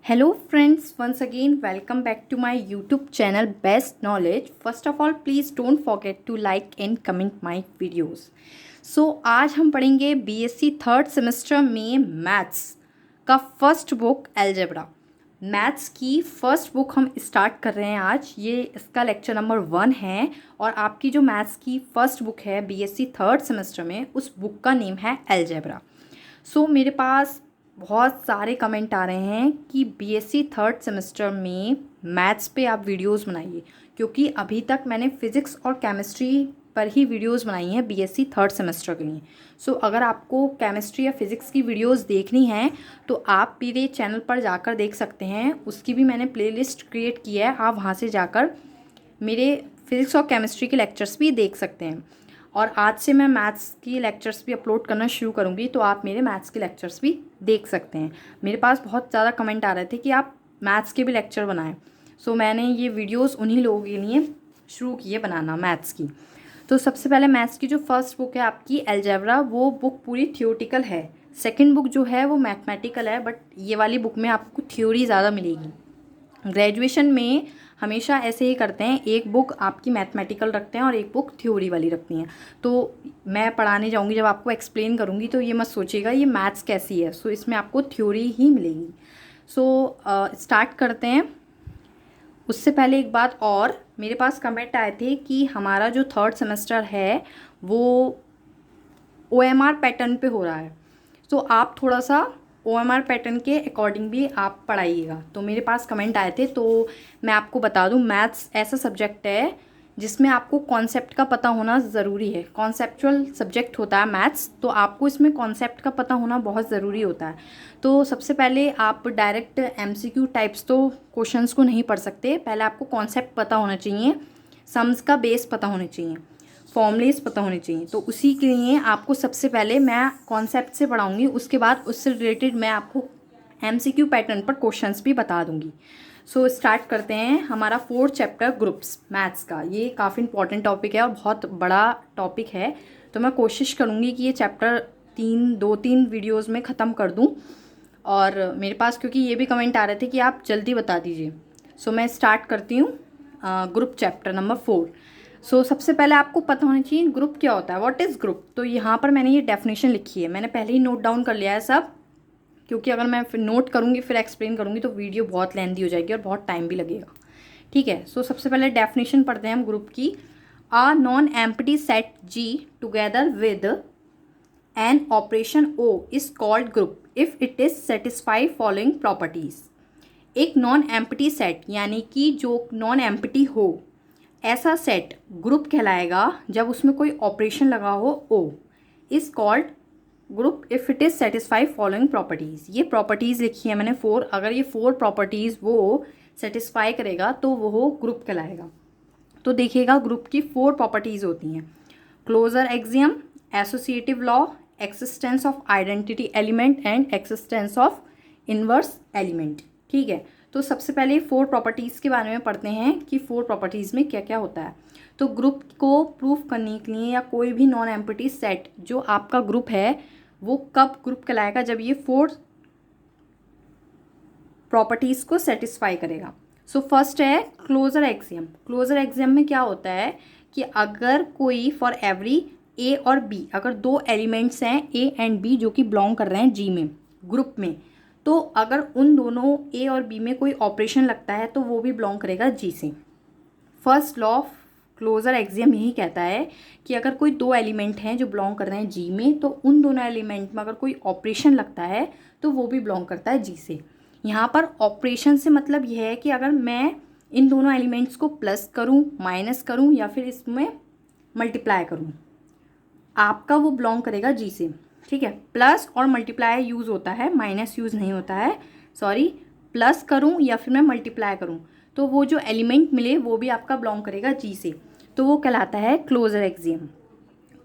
Hello friends, once again welcome back to my YouTube channel Best Knowledge. First of all, please don't forget to like and comment my videos. आज हम पढ़ेंगे BSc third semester में maths का first book algebra. Maths की first book हम start कर रहे हैं आज। ये इसका लेक्चर नंबर 1 है और आपकी जो मैथ्स की फर्स्ट बुक है बीएससी थर्ड सेमेस्टर में, उस बुक का नेम है अलजेब्रा। मेरे पास बहुत सारे कमेंट आ रहे हैं कि बीएससी थर्ड सेमेस्टर में मैथ्स पे आप वीडियोस बनाइए, क्योंकि अभी तक मैंने फिज़िक्स और केमिस्ट्री पर ही वीडियोस बनाई हैं बीएससी थर्ड सेमेस्टर के लिए। अगर आपको केमिस्ट्री या फिज़िक्स की वीडियोस देखनी हैं तो आप मेरे चैनल पर जाकर देख सकते हैं। उसकी भी मैंने प्लेलिस्ट क्रिएट की है, आप वहाँ से जाकर मेरे फिज़िक्स और केमिस्ट्री के लेक्चर्स भी देख सकते हैं। और आज से मैं मैथ्स की लेक्चर्स भी अपलोड करना शुरू करूँगी, तो आप मेरे मैथ्स के लेक्चर्स भी देख सकते हैं। मेरे पास बहुत ज़्यादा कमेंट आ रहे थे कि आप मैथ्स के भी लेक्चर बनाएं, मैंने ये वीडियोस उन्हीं लोगों के लिए शुरू किए बनाना मैथ्स की। सबसे पहले मैथ्स की जो फर्स्ट बुक है आपकी अलजेब्रा, वो बुक पूरी थियोटिकल है। सेकेंड बुक जो है वो मैथमेटिकल है, बट ये वाली बुक में आपको थ्योरी ज़्यादा मिलेगी। ग्रेजुएशन में हमेशा ऐसे ही करते हैं, एक बुक आपकी मैथमेटिकल रखते हैं और एक बुक थ्योरी वाली रखती हैं। मैं पढ़ाने जाऊंगी, जब आपको एक्सप्लेन करूंगी तो ये मत सोचिएगा ये मैथ्स कैसी है। इसमें आपको थ्योरी ही मिलेगी। स्टार्ट करते हैं। उससे पहले एक बात और, मेरे पास कमेंट आए थे कि हमारा जो थर्ड सेमेस्टर है वो OMR पैटर्न पे हो रहा है, आप थोड़ा सा OMR पैटर्न के अकॉर्डिंग भी आप पढ़ाइएगा। मेरे पास कमेंट आए थे, तो मैं आपको बता दूं, मैथ्स ऐसा सब्जेक्ट है जिसमें आपको कॉन्सेप्ट का पता होना ज़रूरी है। कॉन्सेप्चुअल सब्जेक्ट होता है मैथ्स, तो आपको इसमें कॉन्सेप्ट का पता होना बहुत ज़रूरी होता है। सबसे पहले आप डायरेक्ट MCQ टाइप्स तो क्वेश्चंस को नहीं पढ़ सकते, पहले आपको कॉन्सेप्ट पता होना चाहिए, सम्स का बेस पता होना चाहिए, फॉर्मूलेस पता होने चाहिए। उसी के लिए आपको सबसे पहले मैं कॉन्सेप्ट से पढ़ाऊँगी, उसके बाद उससे रिलेटेड मैं आपको MCQ पैटर्न पर क्वेश्चंस भी बता दूँगी। स्टार्ट करते हैं। हमारा 4th चैप्टर ग्रुप्स मैथ्स का, ये काफ़ी इंपॉर्टेंट टॉपिक है और बहुत बड़ा टॉपिक है। मैं कोशिश करूँगी कि ये चैप्टर 2-3 वीडियोस में ख़त्म कर दूँ। और मेरे पास क्योंकि ये भी कमेंट आ रहे थे कि आप जल्दी बता दीजिए, मैं स्टार्ट करती हूँ ग्रुप चैप्टर नंबर 4। सबसे पहले आपको पता होना चाहिए ग्रुप क्या होता है, व्हाट इज़ ग्रुप। यहाँ पर मैंने ये डेफिनेशन लिखी है, मैंने पहले ही नोट डाउन कर लिया है सब, क्योंकि अगर मैं फिर नोट करूँगी फिर एक्सप्लेन करूँगी तो वीडियो बहुत लेंथी हो जाएगी और बहुत टाइम भी लगेगा। ठीक है, सबसे पहले डेफिनेशन पढ़ते हैं हम ग्रुप की। A non empty set G together with an operation O is called group if it is satisfy following properties. एक नॉन एम्प्टी सेट यानी कि जो नॉन एम्प्टी हो, ऐसा सेट ग्रुप कहलाएगा जब उसमें कोई ऑपरेशन लगा हो O is called group if it is satisfy following properties. ये प्रॉपर्टीज़ लिखी है मैंने 4, अगर ये 4 प्रॉपर्टीज़ वो सेटिस्फाई करेगा तो वो ग्रुप कहलाएगा। देखिएगा ग्रुप की 4 प्रॉपर्टीज़ होती हैं: closure axiom, associative law, existence of identity element and existence of inverse element. ठीक है, सबसे पहले 4 प्रॉपर्टीज़ के बारे में पढ़ते हैं कि 4 प्रॉपर्टीज़ में क्या क्या होता है। ग्रुप को प्रूफ करने के लिए या कोई भी नॉन एम्प्टी सेट जो आपका ग्रुप है वो कब ग्रुप कहलाएगा, जब ये 4 प्रॉपर्टीज़ को सेटिस्फाई करेगा। फर्स्ट है क्लोजर एक्सियम। क्लोजर एक्सियम में क्या होता है कि अगर कोई फॉर एवरी A और B, अगर 2 एलिमेंट्स हैं A एंड B जो कि बिलोंग कर रहे हैं G में, ग्रुप में, तो अगर उन दोनों A और B में कोई ऑपरेशन लगता है तो वो भी बिलोंग करेगा G से। First law of closure axiom यही कहता है कि अगर कोई 2 एलिमेंट हैं जो बिलोंग कर रहे हैं G में, तो उन दोनों एलिमेंट में अगर कोई ऑपरेशन लगता है तो वो भी बिलोंग करता है G से। यहाँ पर ऑपरेशन से मतलब यह है कि अगर मैं इन दोनों एलिमेंट्स को प्लस करूँ, माइनस करूँ या फिर इसमें मल्टीप्लाई करूँ, आपका वो बिलोंग करेगा G से। ठीक है, प्लस और मल्टीप्लाई यूज़ होता है, माइनस यूज़ नहीं होता है। सॉरी, प्लस करूँ या फिर मैं मल्टीप्लाई करूँ तो वो जो एलिमेंट मिले वो भी आपका बिलोंग करेगा G से, तो वो कहलाता है क्लोजर एक्सियम।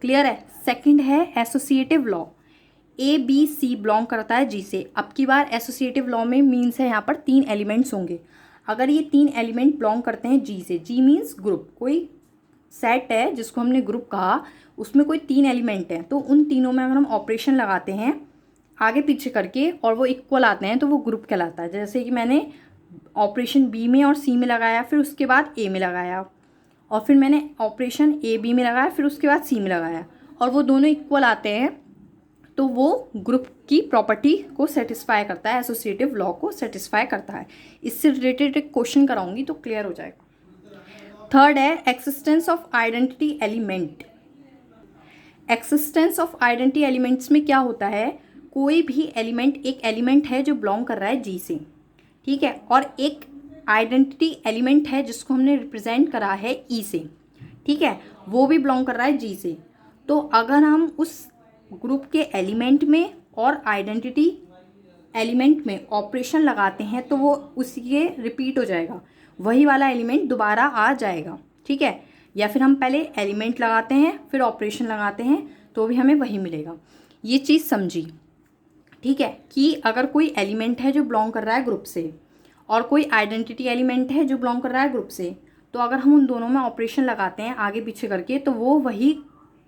क्लियर है। सेकंड है एसोसिएटिव लॉ। ABC बिलोंग करता है G से। अब की बार एसोसिएटिव लॉ में मीन्स है यहाँ पर 3 एलिमेंट्स होंगे। अगर ये 3 एलिमेंट बिलोंग करते हैं G से, G मीन्स ग्रुप, कोई सेट है जिसको हमने ग्रुप कहा, उसमें कोई 3 एलिमेंट हैं, तो उन तीनों में अगर हम ऑपरेशन लगाते हैं आगे पीछे करके और वो इक्वल आते हैं तो वो ग्रुप कहलाता है। जैसे कि मैंने ऑपरेशन बी में और सी में लगाया, फिर उसके बाद ए में लगाया, और फिर मैंने ऑपरेशन ए बी में लगाया, फिर उसके बाद सी में लगाया, और वो दोनों इक्वल आते हैं तो वो ग्रुप की प्रॉपर्टी को सेटिस्फाई करता है, एसोसिएटिव लॉ को सेटिस्फाई करता है। इससे रिलेटेड एक क्वेश्चन कराऊंगी तो क्लियर हो जाएगा। थर्ड है existence of identity element. Existence of identity elements में क्या होता है, कोई भी एलिमेंट एक एलिमेंट है जो बिलोंग कर रहा है जी से, ठीक है, और एक आइडेंटिटी एलिमेंट है जिसको हमने रिप्रेजेंट करा है ई से, ठीक है, वो भी बिलोंग कर रहा है जी से। तो अगर हम उस ग्रुप के एलिमेंट में और आइडेंटिटी एलिमेंट में ऑपरेशन लगाते हैं तो वो उसी के रिपीट हो जाएगा, वही वाला एलिमेंट दोबारा आ जाएगा, ठीक है। या फिर हम पहले एलिमेंट लगाते हैं फिर ऑपरेशन लगाते हैं तो भी हमें वही मिलेगा। ये चीज़ समझी, ठीक है, कि अगर कोई एलिमेंट है जो बिलोंग कर रहा है ग्रुप से और कोई आइडेंटिटी एलिमेंट है जो बिलोंग कर रहा है ग्रुप से, तो अगर हम उन दोनों में ऑपरेशन लगाते हैं आगे पीछे करके तो वो वही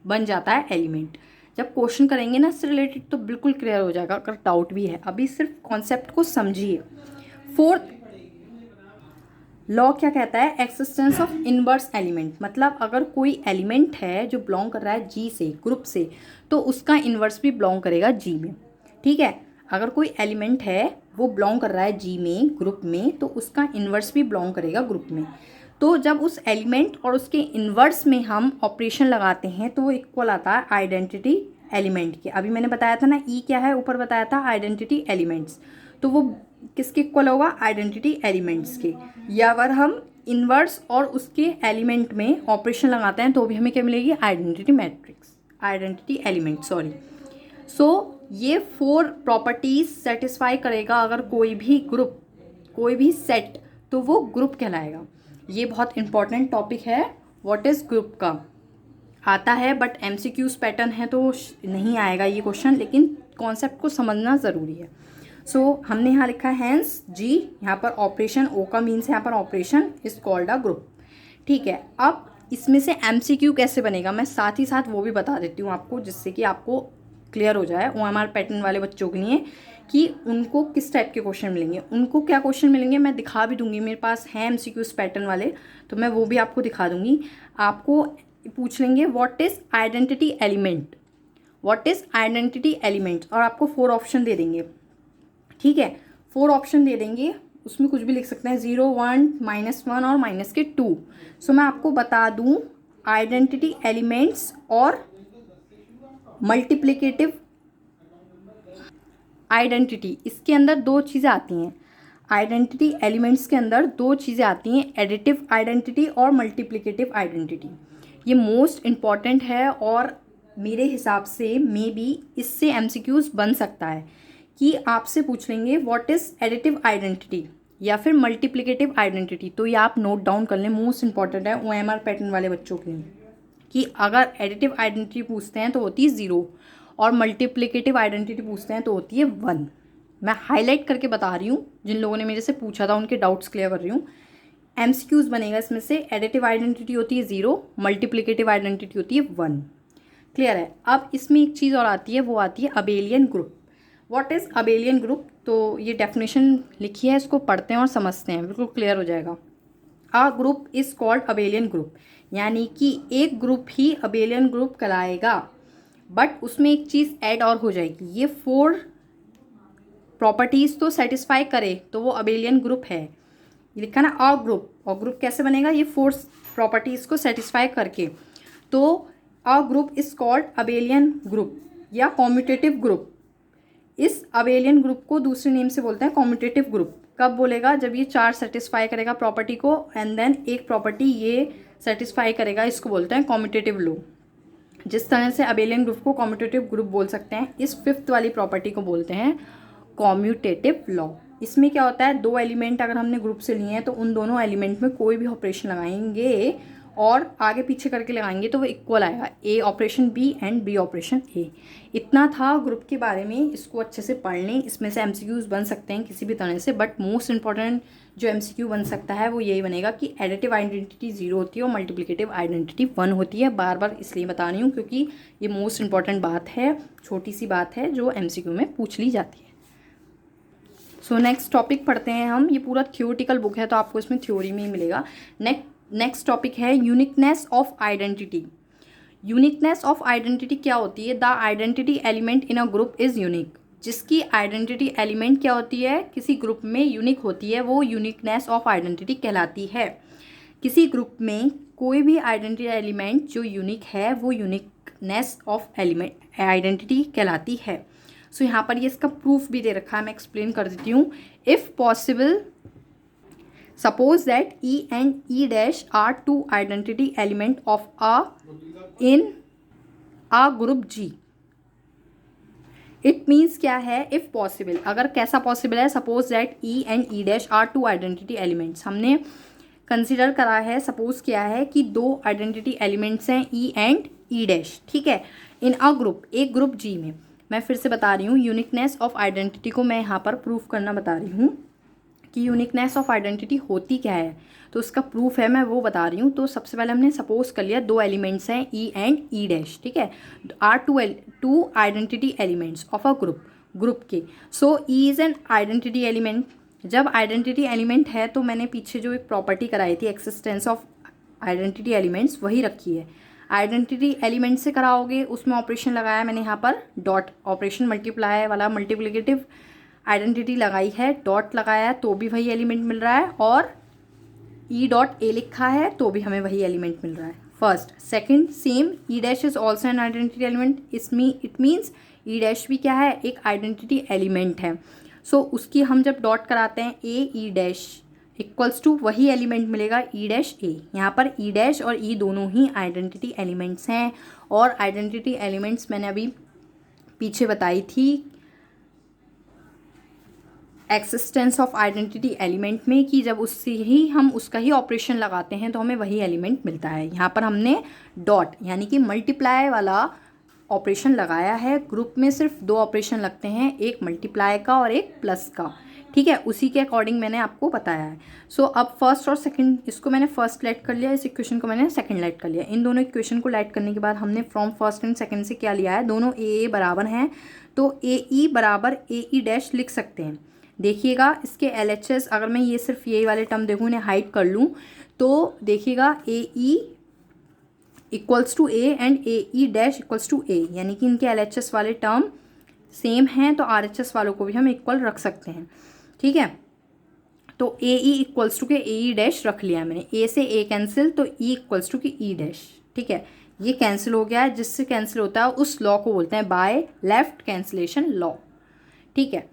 बन जाता है एलिमेंट। जब क्वेश्चन करेंगे ना इससे रिलेटेड तो बिल्कुल क्लियर हो जाएगा, अगर डाउट भी है। अभी सिर्फ कॉन्सेप्ट को समझिए। फोर्थ लॉ क्या कहता है, एक्सिस्टेंस ऑफ इनवर्स एलिमेंट, मतलब अगर कोई एलिमेंट है जो बिलोंग कर रहा है जी से, ग्रुप से, तो उसका इन्वर्स भी बिलोंग करेगा जी में, ठीक है। अगर कोई एलिमेंट है वो बिलोंग कर रहा है जी में, ग्रुप में, तो उसका इन्वर्स भी बिलोंग करेगा ग्रुप में। तो जब उस एलिमेंट और उसके इन्वर्स में हम ऑपरेशन लगाते हैं तो वो इक्वल आता है आइडेंटिटी एलिमेंट के। अभी मैंने बताया था ना ई क्या है, ऊपर बताया था आइडेंटिटी एलिमेंट्स, तो वो किसके इक्वल होगा, आइडेंटिटी एलिमेंट्स के। या अगर हम इन्वर्स और उसके एलिमेंट में ऑपरेशन लगाते हैं तो भी हमें क्या मिलेगी, identity matrix, identity element, sorry. So ये 4 प्रॉपर्टीज सेटिस्फाई करेगा अगर कोई भी ग्रुप, कोई भी सेट, तो वो ग्रुप कहलाएगा। ये बहुत इंपॉर्टेंट टॉपिक है, व्हाट इज़ ग्रुप का आता है, बट एमसीक्यूज पैटर्न है तो नहीं आएगा ये क्वेश्चन, लेकिन कॉन्सेप्ट को समझना ज़रूरी है। सो हमने यहाँ लिखा है हैंस जी, यहाँ पर ऑपरेशन, ओ का मीन्स यहाँ पर operation is called a group, ठीक है। अब इसमें से एमसीक्यू कैसे बनेगा मैं साथ ही साथ वो भी बता देती हूँ आपको, जिससे कि आपको क्लियर हो जाए ओएमआर पैटर्न वाले बच्चों के लिए कि उनको किस टाइप के क्वेश्चन मिलेंगे, उनको क्या क्वेश्चन मिलेंगे मैं दिखा भी दूंगी। मेरे पास है एमसीक्यूज पैटर्न वाले तो मैं वो भी आपको दिखा दूंगी। आपको पूछ लेंगे what is identity element, what is identity element, और आपको 4 ऑप्शन दे देंगे, ठीक है। 4 ऑप्शन दे देंगे, उसमें कुछ भी लिख सकते हैं, 0, 1, -1 और -2। सो मैं आपको बता दूं आइडेंटिटी एलिमेंट्स और मल्टीप्लिकेटिव आइडेंटिटी, इसके अंदर 2 चीज़ें आती हैं। आइडेंटिटी एलिमेंट्स के अंदर 2 चीज़ें आती हैं, एडिटिव आइडेंटिटी और मल्टीप्लिकेटिव आइडेंटिटी। ये मोस्ट इम्पॉर्टेंट है और मेरे हिसाब से मे बी इससे एमसीक्यूज बन सकता है कि आपसे पूछ लेंगे व्हाट इज़ एडिटिव आइडेंटिटी या फिर मल्टीप्लिकेटिव आइडेंटिटी। तो ये आप नोट डाउन कर लें, मोस्ट इंपॉर्टेंट है ओएमआर पैटर्न वाले बच्चों के लिए, कि अगर एडिटिव आइडेंटिटी पूछते हैं तो होती है 0 और मल्टीप्लिकेटिव आइडेंटिटी पूछते हैं तो होती है 1। मैं हाईलाइट करके बता रही हूँ, जिन लोगों ने मेरे से पूछा था उनके डाउट्स क्लियर कर रही हूँ। एमसीक्यूज बनेगा इसमें से, एडिटिव आइडेंटिटी होती है 0, मल्टीप्लिकेटिव आइडेंटिटी होती है 1। क्लियर है। अब इसमें एक चीज़ और आती है, वो आती है abelian group. What is abelian group, तो ये डेफिनेशन लिखी है, इसको पढ़ते हैं और समझते हैं, बिल्कुल क्लियर हो जाएगा। A group is called abelian group, यानी कि एक ग्रुप ही अबेलियन ग्रुप कहलाएगा, बट उसमें एक चीज़ ऐड और हो जाएगी, ये 4 प्रॉपर्टीज़ तो सेटिस्फाई करे तो वो अबेलियन ग्रुप है। ये लिखा ना अ ग्रुप, और ग्रुप कैसे बनेगा, ये 4 प्रॉपर्टीज़ को सेटिस्फाई करके। तो a group is called abelian group या कॉम्यूटेटिव ग्रुप। इस अबेलियन ग्रुप को दूसरे नेम से बोलते हैं कॉम्यूटेटिव ग्रुप। कब बोलेगा, जब ये 4 सेटिस्फाई करेगा प्रॉपर्टी को एंड देन एक प्रॉपर्टी ये सेटिस्फाई करेगा, इसको बोलते हैं कॉम्यूटेटिव लॉ। जिस तरह से अबेलियन ग्रुप को कॉम्यूटेटिव ग्रुप बोल सकते हैं, इस 5th वाली प्रॉपर्टी को बोलते हैं कॉम्यूटेटिव लॉ। इसमें क्या होता है, 2 एलिमेंट अगर हमने ग्रुप से लिए हैं तो उन दोनों एलिमेंट में कोई भी ऑपरेशन लगाएंगे और आगे पीछे करके लगाएंगे तो वो इक्वल आएगा, A operation B and B operation A. इतना था ग्रुप के बारे में, इसको अच्छे से पढ़ लें। इसमें से एमसीक्यूज़ बन सकते हैं किसी भी तरह से, बट मोस्ट इंपॉर्टेंट जो एमसीक्यू बन सकता है वो यही बनेगा कि एडिटिव आइडेंटिटी 0 होती है और मल्टीप्लिकेटिव आइडेंटिटी 1 होती है। बार बार इसलिए बता रही हूँ क्योंकि ये मोस्ट इंपॉर्टेंट बात है, छोटी सी बात है जो एमसीक्यू में पूछ ली जाती है। सो नेक्स्ट टॉपिक पढ़ते हैं हम। ये पूरा थ्योरेटिकल बुक है तो आपको इसमें थ्योरी में ही मिलेगा। नेक्स्ट टॉपिक है uniqueness of identity. Uniqueness of identity क्या होती है? The identity element in a group is unique. जिसकी आइडेंटिटी एलिमेंट क्या होती है, किसी ग्रुप में यूनिक होती है, वो यूनिकनेस ऑफ आइडेंटिटी कहलाती है। किसी ग्रुप में कोई भी आइडेंटिटी एलिमेंट जो यूनिक है वो यूनिकनेस ऑफ एलिमेंट आइडेंटिटी कहलाती है। सो यहाँ पर ये इसका प्रूफ भी दे रखा है, मैं एक्सप्लेन कर देती हूँ। If possible suppose that E and E dash are two identity element of in a group G। It means क्या है? इफ़ पॉसिबल, अगर कैसा पॉसिबल है? Suppose that E and E dash are two identity elements। हमने consider करा है, suppose क्या है कि दो आइडेंटिटी एलिमेंट्स हैं E and E dash, ठीक है, इन अ ग्रुप, एक ग्रुप G में। मैं फिर से बता रही हूँ, यूनिकनेस ऑफ आइडेंटिटी को मैं यहाँ पर प्रूफ करना बता रही हूँ कि यूनिकनेस ऑफ आइडेंटिटी होती क्या है, तो उसका प्रूफ है, मैं वो बता रही हूँ। तो सबसे पहले हमने सपोज कर लिया दो एलिमेंट्स हैं E एंड E डैश, ठीक है, are two identity elements of a group के। So E is an identity element. जब आइडेंटिटी एलिमेंट है तो मैंने पीछे जो एक प्रॉपर्टी कराई थी एक्सिस्टेंस ऑफ आइडेंटिटी एलिमेंट्स, वही रखी है। आइडेंटिटी एलिमेंट से कराओगे, उसमें ऑपरेशन लगाया मैंने यहाँ पर डॉट ऑपरेशन, मल्टीप्लाई वाला मल्टीप्लिकेटिव आइडेंटिटी लगाई है, डॉट लगाया है तो भी वही एलिमेंट मिल रहा है, और E डॉट ए लिखा है तो भी हमें वही एलिमेंट मिल रहा है। First, second, same E dash is also an identity element. इसमें इट मीन्स E डैश भी क्या है? एक आइडेंटिटी एलिमेंट है। सो उसकी हम जब डॉट कराते हैं ए E डैश इक्वल्स टू वही एलिमेंट मिलेगा E डैश ए। यहाँ पर E डैश और E दोनों ही आइडेंटिटी एलिमेंट्स हैं, और आइडेंटिटी एलिमेंट्स मैंने अभी पीछे बताई थी एक्सिस्टेंस ऑफ आइडेंटिटी एलिमेंट में, कि जब उससे ही हम उसका ही ऑपरेशन लगाते हैं तो हमें वही एलिमेंट मिलता है। यहाँ पर हमने डॉट यानी कि मल्टीप्लाई वाला ऑपरेशन लगाया है। ग्रुप में सिर्फ दो ऑपरेशन लगते हैं, एक मल्टीप्लाई का और एक प्लस का, ठीक है, उसी के अकॉर्डिंग मैंने आपको बताया है। सो अब फर्स्ट और सेकंड, इसको मैंने फर्स्ट लेट कर लिया, इस इक्वेशन को मैंने सेकंड लेट कर लिया। इन दोनों इक्वेशन को लेट करने के बाद हमने फ्रॉम फर्स्ट एंड सेकंड से क्या लिया है? दोनों ए बराबर हैं तो AE बराबर AE डैश लिख सकते हैं। देखिएगा इसके LHS, अगर मैं ये सिर्फ यही वाले टर्म देखूँ, इन्हें हाइड कर लूँ तो देखिएगा AE equals to A and AE dash equals to A, यानी कि इनके LHS वाले टर्म सेम हैं, तो RHS वालों को भी हम इक्वल रख सकते हैं, ठीक है। तो AE इक्वल्स टू के AE डैश रख लिया मैंने, A से A कैंसिल तो E इक्वल्स टू के E डैश, ठीक है, ये कैंसिल हो गया है। जिससे कैंसिल होता है उस लॉ को बोलते हैं बाय लेफ्ट कैंसिलेशन लॉ, ठीक है।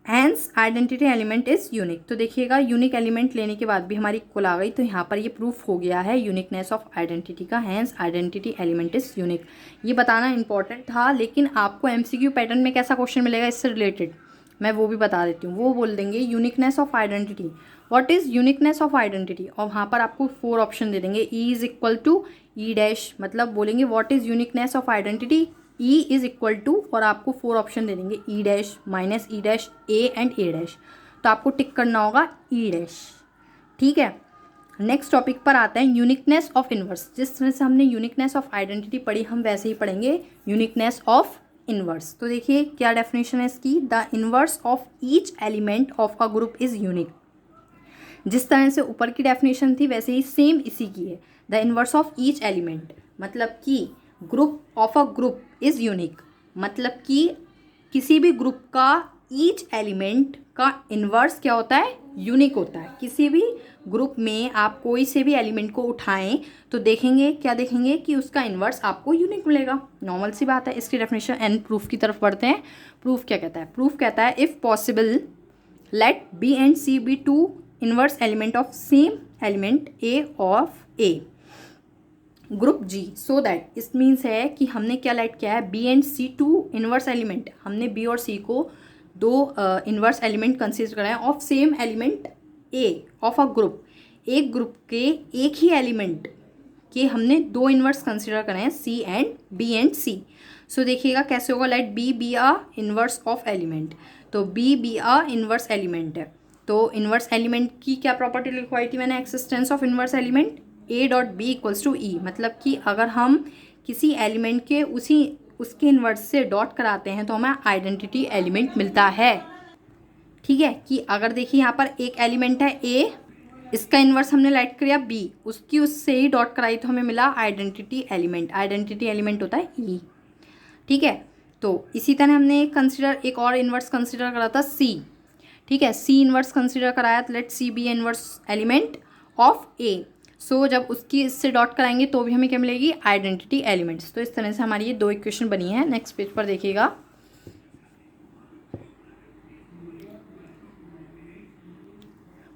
Hence identity element is unique. तो देखिएगा यूनिक एलिमेंट लेने के बाद भी हमारी इक्वल आ गई, तो यहाँ पर ये प्रूफ हो गया है यूनिकनेस ऑफ आइडेंटिटी का। Hence identity element is unique. ये बताना इंपॉर्टेंट था, लेकिन आपको MCQ पैटर्न में कैसा क्वेश्चन मिलेगा इससे रिलेटेड मैं वो भी बता देती हूँ। वो बोल देंगे uniqueness of identity, what is uniqueness of identity, और वहाँ पर आपको 4 ऑप्शन दे देंगे। E is equal to E dash, मतलब बोलेंगे what is uniqueness of identity, E is equal to, और आपको 4 ऑप्शन दे देंगे E dash, minus E dash, A and A dash. तो आपको टिक करना होगा E डैश, ठीक है। नेक्स्ट टॉपिक पर आते हैं यूनिकनेस ऑफ इनवर्स। जिस तरह से हमने यूनिकनेस ऑफ आइडेंटिटी पढ़ी, हम वैसे ही पढ़ेंगे यूनिकनेस ऑफ इनवर्स। तो देखिए क्या डेफिनेशन है इसकी, the inverse of each element of a group is unique. जिस तरह से ऊपर की डेफिनेशन थी वैसे ही सेम इसी की है। The inverse of each element मतलब कि group of a group is unique, मतलब कि किसी भी ग्रुप का ईच एलिमेंट का इन्वर्स क्या होता है? यूनिक होता है। किसी भी ग्रुप में आप कोई से भी एलिमेंट को उठाएं तो देखेंगे, क्या देखेंगे कि उसका इन्वर्स आपको यूनिक मिलेगा। नॉर्मल सी बात है। इसकी डेफिनेशन एंड प्रूफ की तरफ बढ़ते हैं। प्रूफ क्या कहता है? प्रूफ कहता है if possible let B and C be two inverse element of same element A of A group G so that, इस मीन्स है कि हमने क्या लेट किया है, B and C two inverse element, हमने B और C को दो इन्वर्स एलिमेंट कंसिडर कराएं of same element A of a group. एक ग्रुप के एक ही एलिमेंट कि हमने दो इन्वर्स कंसिडर करें हैं, C and B and C. So देखिएगा कैसे होगा, let B be a inverse of element. तो B be a inverse element है, तो इन्वर्स एलिमेंट की क्या प्रॉपर्टी लिखवाई थी मैंने, existence of inverse element A dot B equals to E. मतलब कि अगर हम किसी एलिमेंट के उसके इन्वर्स से डॉट कराते हैं तो हमें आइडेंटिटी एलिमेंट मिलता है। ठीक है, कि अगर देखिए यहाँ पर एक एलिमेंट है ए, इसका इन्वर्स हमने लाइट किया बी, उसकी उससे ही डॉट कराई तो हमें मिला आइडेंटिटी एलिमेंट। आइडेंटिटी एलिमेंट होता है ई। ठीक है, तो इसी तरह हमने एक और इन्वर्स कंसिडर करा था सी। ठीक है, सी इन्वर्स कंसिडर कराया, तो let C be inverse element of A. So जब उसकी इससे डॉट कराएंगे तो भी हमें क्या मिलेगी, आइडेंटिटी एलिमेंट्स। तो इस तरह से हमारी ये दो इक्वेशन बनी है। नेक्स्ट पेज पर देखिएगा,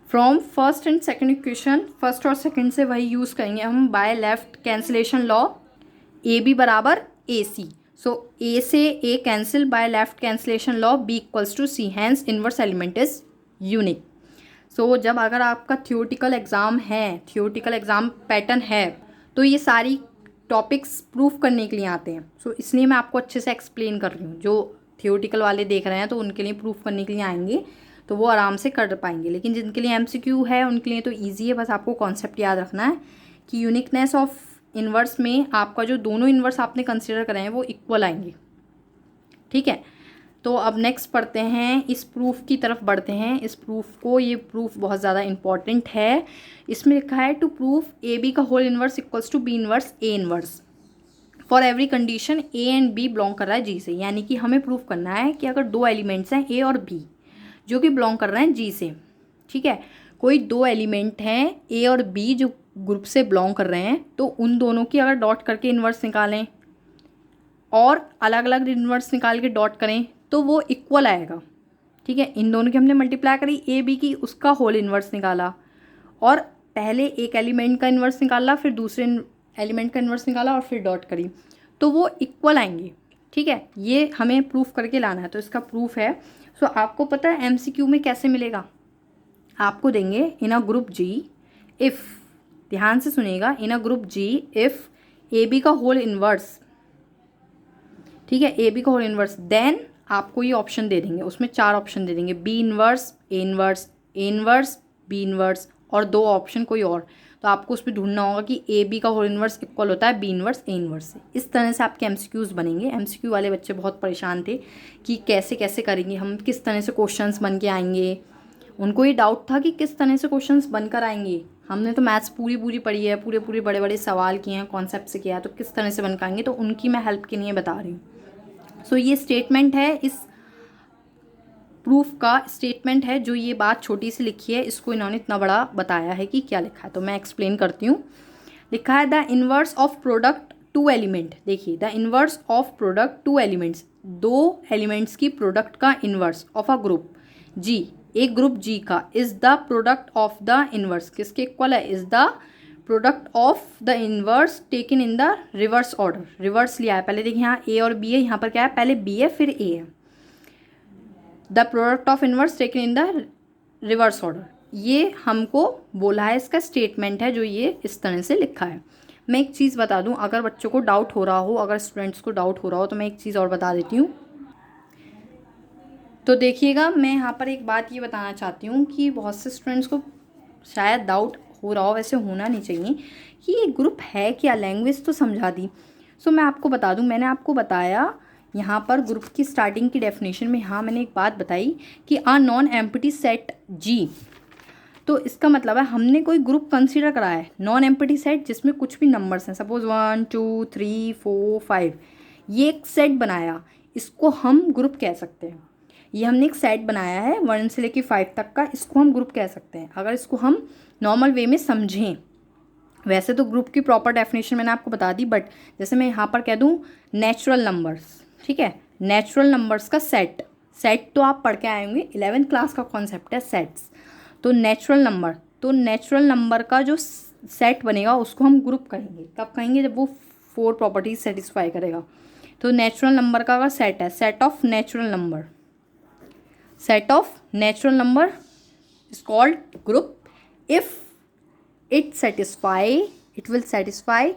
from first and second equation, first और सेकंड से वही यूज़ करेंगे हम, by left cancellation law, A B बराबर ए सी। सो ए से A cancel, by left cancellation law B equals to C, hence inverse element is unique. So जब अगर आपका थियोटिकल एग्ज़ाम है, थियोटिकल एग्ज़ाम पैटर्न है, तो ये सारी टॉपिक्स प्रूफ करने के लिए आते हैं। सो इसलिए मैं आपको अच्छे से एक्सप्लेन कर रही हूँ। जो थियोटिकल वाले देख रहे हैं तो उनके लिए प्रूफ करने के लिए आएंगे तो वो आराम से कर पाएंगे, लेकिन जिनके लिए एमसीक्यू है उनके लिए तो ईजी है। बस आपको कॉन्सेप्ट याद रखना है कि यूनिकनेस ऑफ इन्वर्स में आपका जो दोनों इन्वर्स आपने कंसिडर करे हैं वो इक्वल आएंगे। ठीक है, तो अब नेक्स्ट पढ़ते हैं, इस प्रूफ की तरफ बढ़ते हैं। इस प्रूफ को, ये प्रूफ बहुत ज़्यादा इंपॉर्टेंट है। इसमें लिखा है टू प्रूफ ए बी का whole inverse equals to B inverse A inverse for every condition A and B belong कर रहा है जी से। यानी कि हमें प्रूफ करना है कि अगर दो एलिमेंट्स हैं ए और बी जो कि बिलोंग कर रहे हैं जी से, ठीक है, कोई दो एलिमेंट हैं ए और बी जो ग्रुप से बिलोंग कर रहे हैं, तो उन दोनों की अगर डॉट करके इन्वर्स निकालें और अलग अलग इन्वर्स निकाल के डॉट करें तो वो इक्वल आएगा। ठीक है, इन दोनों की हमने मल्टीप्लाई करी, ए बी की, उसका होल इन्वर्स निकाला, और पहले एक एलिमेंट का इन्वर्स निकाला, फिर दूसरे एलिमेंट का इन्वर्स निकाला और फिर डॉट करी, तो वो इक्वल आएंगे। ठीक है, ये हमें प्रूफ करके लाना है, तो इसका प्रूफ है। सो आपको पता है एमसीक्यू में कैसे मिलेगा, आपको देंगे इन अ ग्रुप जी इफ़, ध्यान से सुनिएगा, in a group G if A B का होल इन्वर्स, ठीक है, ए बी का होल इन्वर्स, देन आपको ये ऑप्शन दे देंगे, उसमें 4 ऑप्शन दे देंगे, B inverse, A inverse, A inverse, B inverse, और 2 ऑप्शन कोई और। तो आपको उसमें ढूंढना होगा कि ए बी का होल इन्वर्स इक्वल होता है बी इन्वर्स ए इन्वर्स से। इस तरह से आपके एमसीक्यूज़ बनेंगे। एमसीक्यू वाले बच्चे बहुत परेशान थे कि कैसे कैसे करेंगे हम, किस तरह से क्वेश्चंस बन के आएंगे। उनको ये डाउट था कि किस तरह से क्वेश्चंस बनकर आएंगे। हमने तो मैथ्स पूरी पढ़ी है, पूरे बड़े बड़े सवाल किए हैं, कॉन्सेप्ट से किया है, तो किस तरह से बन पाएंगे, तो उनकी मैं हेल्प के लिए बता रही हूँ। सो ये स्टेटमेंट है, इस प्रूफ का स्टेटमेंट है, जो ये बात छोटी सी लिखी है, इसको इन्होंने इतना बड़ा बताया है कि क्या लिखा है, तो मैं एक्सप्लेन करती हूँ। लिखा है the inverse of product two element. देखिए, the inverse of product two elements, 2 elements की प्रोडक्ट का inverse of a group G, एक ग्रुप जी का, is the product of the inverse, किसके इक्वल है, is the product of the inverse taken in the reverse order. Reverse लिया है, पहले देखिए यहाँ ए और बी है, यहाँ पर क्या है, पहले बी है फिर ए है। The product of inverse taken in the reverse order, ये हमको बोला है, इसका स्टेटमेंट है जो ये इस तरह से लिखा है। मैं एक चीज़ बता दूं, अगर बच्चों को डाउट हो रहा हो, अगर स्टूडेंट्स को डाउट हो रहा हो, तो मैं एक चीज़ और बता देती हूँ। तो देखिएगा, मैं यहाँ पर एक बात ये बताना चाहती हूँ कि बहुत से स्टूडेंट्स को शायद डाउट हो रहा हो, वैसे होना नहीं चाहिए, कि ये ग्रुप है क्या, लैंग्वेज तो समझा दी। सो मैं आपको बता दूँ, मैंने आपको बताया यहाँ पर ग्रुप की स्टार्टिंग की डेफिनेशन में, यहाँ मैंने एक बात बताई कि आ नॉन एम्प्टी सेट जी, तो इसका मतलब है हमने कोई ग्रुप कंसीडर करा है, नॉन एम्प्टी सेट जिसमें कुछ भी नंबर्स हैं, सपोज 1 2 3 4 5, ये एक सेट बनाया, इसको हम ग्रुप कह सकते हैं। ये हमने एक सेट बनाया है 1 से लेकर 5 तक का, इसको हम ग्रुप कह सकते हैं अगर इसको हम नॉर्मल वे में समझें। वैसे तो ग्रुप की प्रॉपर डेफिनेशन मैंने आपको बता दी, बट जैसे मैं यहाँ पर कह दूँ नेचुरल नंबर्स, ठीक है, नेचुरल नंबर्स का सेट, सेट तो आप पढ़ के आए होंगे, 11th क्लास का कॉन्सेप्ट है सेट्स। तो नेचुरल नंबर, तो नेचुरल नंबर का जो सेट बनेगा उसको हम ग्रुप कहेंगे। कब कहेंगे, जब वो 4 प्रॉपर्टीज सेटिस्फाई करेगा। तो नेचुरल नंबर का सेट है, set of natural number, set of natural number is called group if it it will satisfy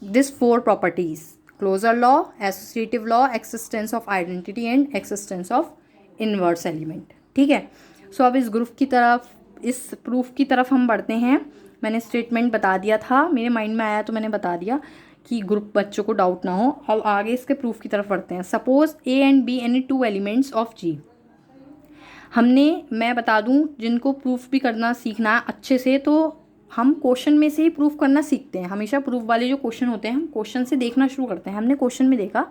this 4 properties: closure law, associative law, existence of identity and existence of inverse element. ठीक है, सो अब इस group की तरफ, इस proof की तरफ हम बढ़ते हैं। मैंने स्टेटमेंट बता दिया था, मेरे माइंड में आया तो मैंने बता दिया कि ग्रुप बच्चों को डाउट ना हो। अब आगे इसके प्रूफ की तरफ बढ़ते हैं। Suppose A and B any 2 elements of G. मैं बता दूं, जिनको प्रूफ भी करना सीखना है अच्छे से, तो हम क्वेश्चन में से ही प्रूफ करना सीखते हैं। हमेशा प्रूफ वाले जो क्वेश्चन होते हैं हम क्वेश्चन से देखना शुरू करते हैं। हमने क्वेश्चन में देखा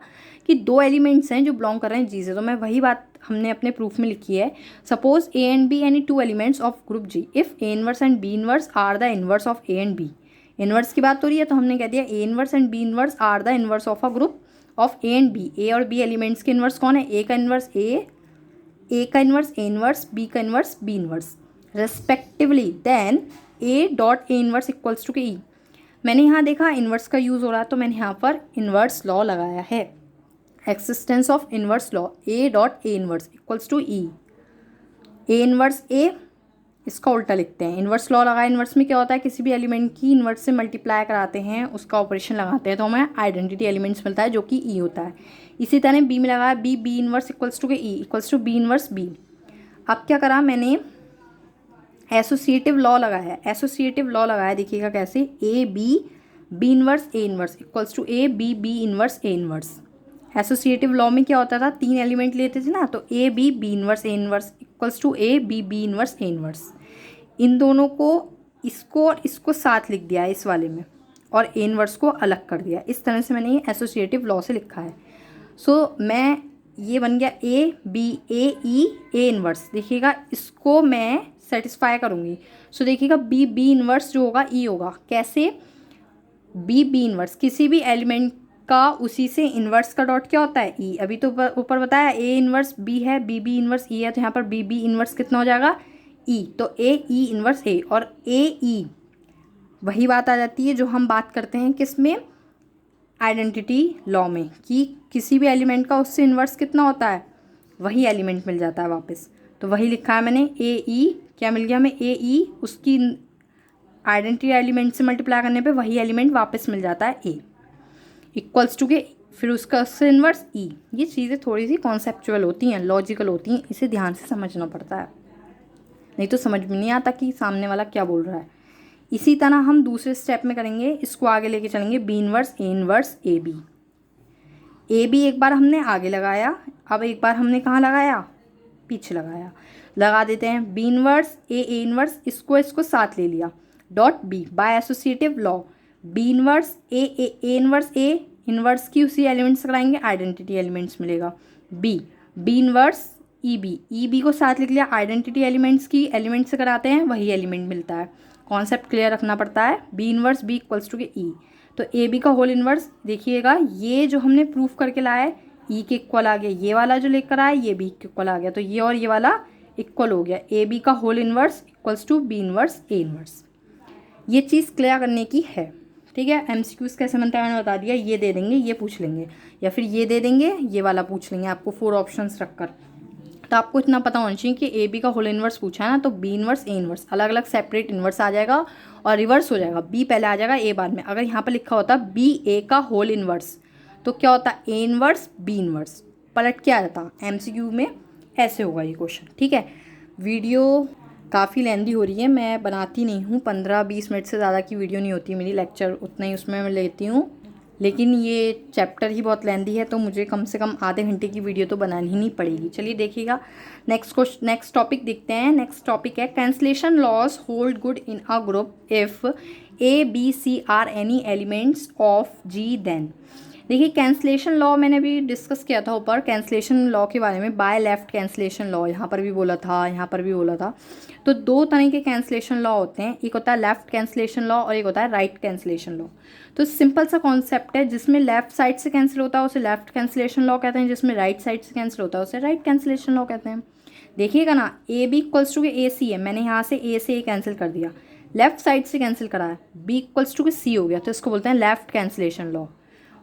कि 2 एलिमेंट्स हैं जो बिलोंग कर रहे हैं जी से, तो मैं वही बात हमने अपने प्रूफ में लिखी है। Suppose A and B any 2 elements of group G if A inverse and B inverse are the inverse of A and B. Inverse की बात हो रही है तो हमने कह दिया A inverse and B inverse are the inverse of a group of A and B. A और बी एलिमेंट्स के इनवर्स कौन है? ए का इनवर्स ए का इनवर्स ए इनवर्स, बी का inverse B inverse respectively. Then A dot A inverse equals to के E. मैंने यहाँ देखा इनवर्स का यूज़ हो रहा है तो मैंने यहाँ पर इनवर्स लॉ लगाया है। Existence of inverse law, A dot A inverse equals to E. A inverse A, इसका उल्टा लिखते हैं। इनवर्स लॉ लगाया। इनवर्स में क्या होता है? किसी भी एलिमेंट की इनवर्स से मल्टीप्लाई कराते हैं, उसका ऑपरेशन लगाते हैं तो हमें आइडेंटिटी एलिमेंट्स मिलता है जो कि ई होता है। इसी तरह बी में लगाया, बी इनवर्स इक्वल्स टू के E equals to B inverse B. अब क्या करा मैंने? एसोसिएटिव लॉ लगाया। एसोसिएटिव लॉ लगाया, देखिएगा कैसे, A B inverse A inverse equals to A B inverse A inverse. Associative law में क्या होता था? 3 एलिमेंट लेते थे ना, तो A B inverse A inverse equals to A B inverse A inverse. इन दोनों को, इसको और इसको साथ लिख दिया है इस वाले में, और ए इनवर्स को अलग कर दिया। इस तरह से मैंने ये एसोसिएटिव लॉ से लिखा है। सो मैं, ये बन गया A B A E A inverse. देखिएगा इसको मैं सेटिस्फाई करूँगी। सो देखिएगा बी इनवर्स जो होगा ई होगा। कैसे? बी इनवर्स, किसी भी एलिमेंट का उसी से इन्वर्स का डॉट क्या होता है? ई। अभी तो ऊपर बताया ए इन्वर्स बी है, बी इन्वर्स ई है, तो यहाँ पर बी इन्वर्स कितना हो जाएगा? ई। तो ए ई इन्वर्स ए, और ए ई वही बात आ जाती है जो हम बात करते हैं किस में? आइडेंटिटी लॉ में, कि किसी भी एलिमेंट का उससे इन्वर्स कितना होता है? वही एलिमेंट मिल जाता है वापस। तो वही लिखा है मैंने, ए ई क्या मिल गया हमें? ए ई, उसकी आइडेंटिटी एलिमेंट से मल्टीप्लाई करने पे वही एलिमेंट वापस मिल जाता है ए इक्वल्स टू के, फिर उसका उससे इन्वर्स ई। ये चीज़ें थोड़ी सी कॉन्सेप्चुअल होती हैं, लॉजिकल होती हैं, इसे ध्यान से समझना पड़ता है, नहीं तो समझ में नहीं आता कि सामने वाला क्या बोल रहा है। इसी तरह हम दूसरे स्टेप में करेंगे, इसको आगे लेके चलेंगे। B inverse A B. A B एक बार हमने आगे लगाया, अब एक बार हमने कहाँ लगाया? पीछे लगाया। लगा देते हैं बी इनवर्स ए इनवर्स, इसको साथ ले लिया, dot B by associative law. B inverse A inverse A inverse की उसी एलिमेंट से कराएंगे, आइडेंटिटी एलिमेंट्स मिलेगा। बी इनवर्स ई बी को साथ लिख लिया, आइडेंटिटी एलिमेंट्स की एलिमेंट से कराते हैं वही एलिमेंट मिलता है। कॉन्सेप्ट क्लियर रखना पड़ता है। B inverse B equals to के ई। तो ए बी का होल इनवर्स, देखिएगा ये जो हमने प्रूफ करके लाया है ई के इक्वल आ गया, ये वाला जो लेकर आया ये बी के इक्वल आ गया, तो ये और ये वाला इक्वल हो गया। ए बी का whole inverse equals to B inverse A inverse. ये चीज़ क्लियर करने की है, ठीक है। एमसीक्यूज कैसे बनता है मैंने बता दिया। ये दे देंगे, ये पूछ लेंगे, या फिर ये दे देंगे, ये वाला पूछ लेंगे आपको 4 ऑप्शंस रखकर। तो आपको इतना पता होना चाहिए कि ए बी का होल इनवर्स पूछा है ना, तो बी इनवर्स ए इनवर्स अलग अलग सेपरेट इनवर्स आ जाएगा और रिवर्स हो जाएगा। बी पहले आ जाएगा, ए बाद में। अगर यहाँ पर लिखा होता बी ए का होल इनवर्स तो क्या होता? ए इनवर्स बी इनवर्स, पलट के आ जाता। एमसीक्यू में ऐसे होगा ये क्वेश्चन, ठीक है। वीडियो काफ़ी लेंदी हो रही है, मैं बनाती नहीं हूँ, 15-20 मिनट से ज़्यादा की वीडियो नहीं होती मेरी, लेक्चर उतना ही उसमें मैं लेती हूँ, लेकिन ये चैप्टर ही बहुत लेंदी है तो मुझे कम से कम आधे घंटे की वीडियो तो बनानी ही नहीं पड़ेगी। चलिए देखिएगा, नेक्स्ट टॉपिक देखते हैं। नेक्स्ट टॉपिक है cancellation laws hold good in a group if A B C are any elements of G then. देखिए कैंसलेशन लॉ मैंने भी डिस्कस किया था ऊपर, कैंसलेशन लॉ के बारे में, बाय लेफ्ट कैंसलेशन लॉ, यहाँ पर भी बोला था, यहाँ पर भी बोला था। तो 2 तरह के कैंसलेशन लॉ होते हैं, एक होता है लेफ्ट कैंसलेशन लॉ और एक होता है राइट कैंसलेशन लॉ। तो सिंपल सा कॉन्सेप्ट है, जिसमें लेफ्ट साइड से कैंसिल होता है उसे लेफ्ट कैंसलेशन लॉ कहते हैं, जिसमें राइट साइड से कैंसिल होता है उसे राइट कैंसलेशन लॉ कहते हैं। देखिएगा ना, ए बी इक्वल्स टू के ए सी है, मैंने यहाँ से ए कैंसिल कर दिया, लेफ्ट साइड से कैंसिल करा है, बी इक्वल्स टू के सी हो गया, तो इसको बोलते हैं लेफ्ट कैंसलेशन लॉ।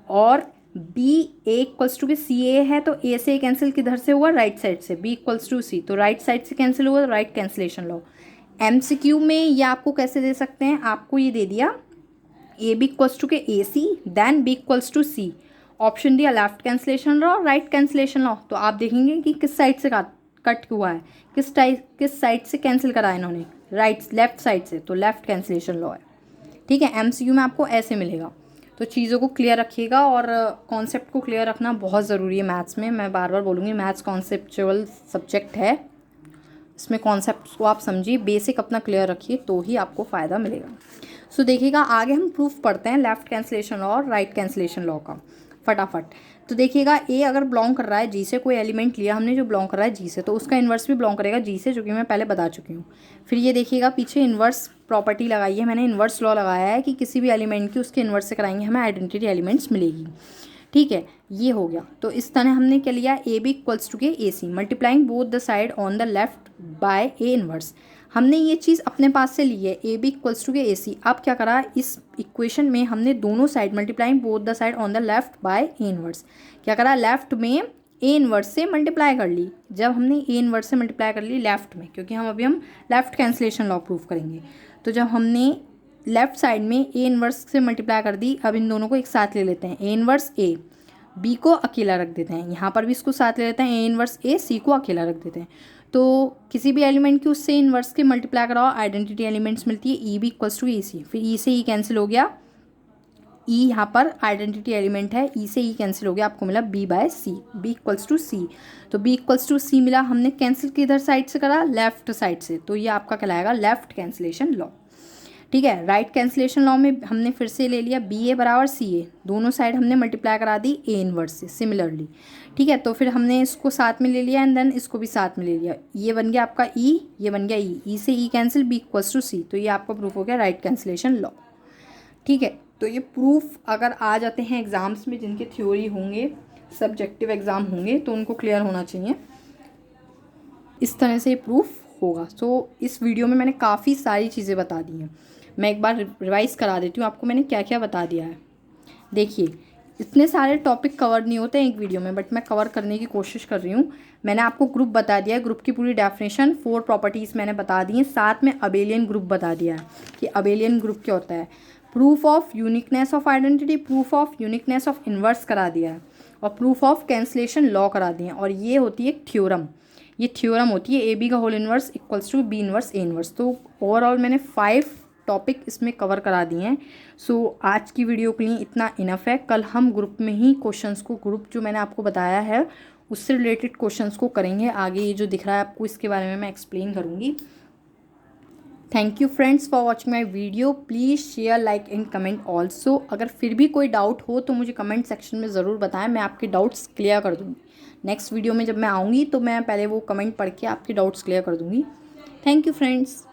और बी ए इक्वल्स टू के सी ए है, तो ए से कैंसिल किधर से हुआ? राइट साइड से, बी इक्वल्स टू सी, तो राइट साइड से कैंसिल हुआ, राइट कैंसलेशन लॉ। MCQ में ये आपको कैसे दे सकते हैं, आपको ये दे दिया ए बी इक्वल्स टू के A C then B equals to C, option दिया left cancellation law right cancellation law. तो आप देखेंगे कि किस साइड से कट हुआ है, किस साइड से कैंसिल करा है इन्होंने, लेफ्ट साइड से, तो लेफ्ट कैंसलेशन लॉ है। ठीक है, MCQ में आपको ऐसे मिलेगा। तो चीज़ों को क्लियर रखिएगा और कॉन्सेप्ट को क्लियर रखना बहुत ज़रूरी है मैथ्स में। मैं बार बार बोलूँगी, मैथ्स कॉन्सेप्चुअल सब्जेक्ट है, इसमें कॉन्सेप्ट को आप समझिए, बेसिक अपना क्लियर रखिए तो ही आपको फ़ायदा मिलेगा। सो देखिएगा आगे हम प्रूफ पढ़ते हैं लेफ्ट कैंसलेशन लॉ और राइट कैंसलेशन लॉ का फटाफट। तो देखिएगा ए अगर बिलोंग कर रहा है जी से, कोई एलिमेंट लिया हमने जो बिलोंग कर रहा है जी से, तो उसका इन्वर्स भी बिलोंग करेगा जी से, जो कि मैं पहले बता चुकी हूँ। फिर ये देखिएगा पीछे इन्वर्स प्रॉपर्टी लगाई है मैंने, इन्वर्स लॉ लगाया है कि किसी भी एलिमेंट की उसके इन्वर्स से कराएंगे हमें आइडेंटिटी एलिमेंट्स मिलेगी। ठीक है, ये हो गया। तो इस तरह हमने क्या लिया, ए बी इक्वल्स टू के A C multiplying both the side on the left by A inverse. हमने ये चीज़ अपने पास से ली है, ए बी इक्वल्स टू के ए सी। अब क्या करा, इस इक्वेशन में हमने दोनों side multiplying both the side on the left by A inverse, क्या करा, लेफ्ट में ए इन्वर्स से मल्टीप्लाई कर ली। जब हमने ए इन्वर्स से मल्टीप्लाई कर ली लेफ्ट में, क्योंकि हम लेफ्ट कैंसलेशन लॉ प्रूफ करेंगे, तो जब हमने लेफ्ट साइड में ए इन्वर्स से मल्टीप्लाई कर दी, अब इन दोनों को एक साथ ले लेते हैं, ए इन्वर्स ए, बी को अकेला रख देते हैं, यहाँ पर भी इसको साथ ले लेते हैं, ए इन्वर्स ए, सी को अकेला रख देते हैं। तो किसी भी एलिमेंट की उससे इन्वर्स के मल्टीप्लाई कराओ, आइडेंटिटी एलिमेंट्स मिलती है, ई बी इक्वल्स टू ई सी। फिर ई से ई कैंसिल हो गया, ई यहाँ पर आइडेंटिटी एलिमेंट है, ई से ई कैंसिल हो गया, आपको मिला B by C, B equals to C. तो बी इक्वल्स टू सी मिला, हमने कैंसिल किधर साइड से करा, लेफ्ट साइड से, तो ये आपका कहलाएगा लेफ्ट कैंसलेशन लॉ। ठीक है, राइट कैंसलेशन लॉ में हमने फिर से ले लिया बी ए बराबर सी ए, दोनों साइड हमने मल्टीप्लाई करा दी ए इनवर्स से सिमिलरली। ठीक है, तो फिर हमने इसको साथ में ले लिया एंड देन इसको भी साथ में ले लिया, ये बन गया आपका ई, ये बन गया ई से E cancel, B equals to C, तो ये आपका प्रूफ हो गया राइट कैंसलेशन लॉ। ठीक है, तो ये प्रूफ अगर आ जाते हैं एग्जाम्स में जिनके थ्योरी होंगे, सब्जेक्टिव एग्जाम होंगे, तो उनको क्लियर होना चाहिए, इस तरह से ये प्रूफ होगा। सो इस वीडियो में मैंने काफ़ी सारी चीज़ें बता दी हैं, मैं एक बार रिवाइज़ करा देती हूँ आपको मैंने क्या क्या बता दिया है। देखिए, इतने सारे टॉपिक कवर नहीं होते हैं एक वीडियो में, बट मैं कवर करने की कोशिश कर रही हूँ। मैंने आपको ग्रुप बता दिया है, ग्रुप की पूरी डेफिनेशन, 4 प्रॉपर्टीज़ मैंने बता दी हैं, साथ में अबेलियन ग्रुप बता दिया है कि अबेलियन ग्रुप क्या होता है, proof of uniqueness of identity, proof of uniqueness of inverse करा दिया है, और प्रूफ ऑफ कैंसलेशन लॉ करा दिए हैं। और ये होती है एक थ्योरम, ये थ्योरम होती है ए बी का whole inverse equals to B inverse A inverse. तो ओवरऑल मैंने 5 टॉपिक इसमें कवर करा दिए हैं। सो आज की वीडियो के लिए इतना इनफ है। कल हम ग्रुप में ही क्वेश्चंस को, ग्रुप जो मैंने आपको बताया है उससे रिलेटेड क्वेश्चंस को करेंगे। आगे ये जो दिख रहा है आपको, इसके बारे में मैं एक्सप्लेन करूँगी। Thank you friends for watching my video. Please share, like and comment also. अगर फिर भी कोई डाउट हो तो मुझे कमेंट सेक्शन में ज़रूर बताएं, मैं आपके डाउट्स क्लियर कर दूँगी। नेक्स्ट वीडियो में जब मैं आऊँगी तो मैं पहले वो कमेंट पढ़ के आपके डाउट्स क्लियर कर दूँगी। Thank you friends.